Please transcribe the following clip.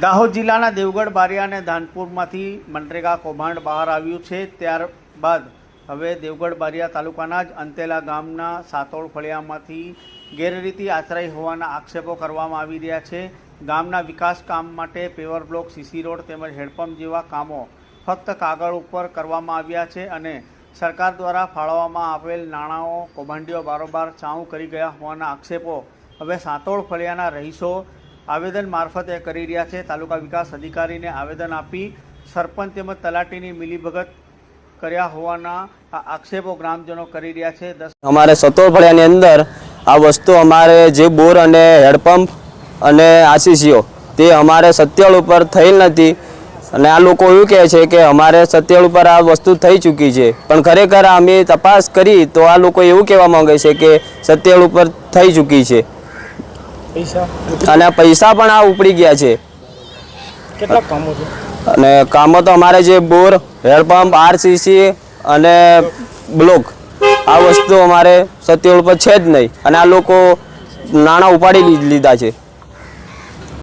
દાહોદ જિલ્લાના દેવગઢ બારિયા અને ધાનપુરમાંથી મનરેગા કૌભાંડ બહાર આવ્યું છે। ત્યારબાદ હવે દેવગઢ બારિયા તાલુકાના જ અંતેલા ગામના સાતોળ ફળિયામાંથી ગેરરીતિ આચરાઈ હોવાના આક્ષેપો કરવામાં આવી રહ્યા છે। ગામના વિકાસ કામ માટે પેવર બ્લોક, સીસી રોડ તેમજ હેન્ડપંપ જેવા કામો ફક્ત કાગળ ઉપર કરવામાં આવ્યા છે અને સરકાર દ્વારા ફાળવવામાં આવેલ નાણાંઓ કૌભાંડીઓ બારોબાર ચાઉં કરી ગયા હોવાના આક્ષેપો હવે સાતોળ ફળિયાના રહીશો આવેદન મારફતે કરી રહ્યા છે। તાલુકા વિકાસ અધિકારીને આવેદન આપી સરપંચ તેમજ તલાટીની મિલીભગત કર્યા હોવાના આક્ષેપો ગ્રામજનો કરી રહ્યા છે। અમારે સતોળ ફળિયાની અંદર આ વસ્તુ અમારે જે બોર અને હેન્ડપંપ અને આરસીસીઓ તે અમારે સત્યળ ઉપર થયેલ નથી અને આ લોકો એવું કહે છે કે અમારે સત્યળ ઉપર આ વસ્તુ થઈ ચૂકી છે, પણ ખરેખર અમે તપાસ કરી તો આ લોકો એવું કહેવા માંગે છે કે સત્યળ ઉપર થઈ ચૂકી છે અને પૈસા પણ આ ઉપડી ગયા છે। કેટલા કામો છે અને કામો તો અમારે જે બોર, હેન્ડપંપ, આરસીસી અને બ્લોક આ વસ્તુ અમારે સત્યળ ઉપર છે જ નહીં અને આ લોકો નાણાં ઉપાડી લીધા છે।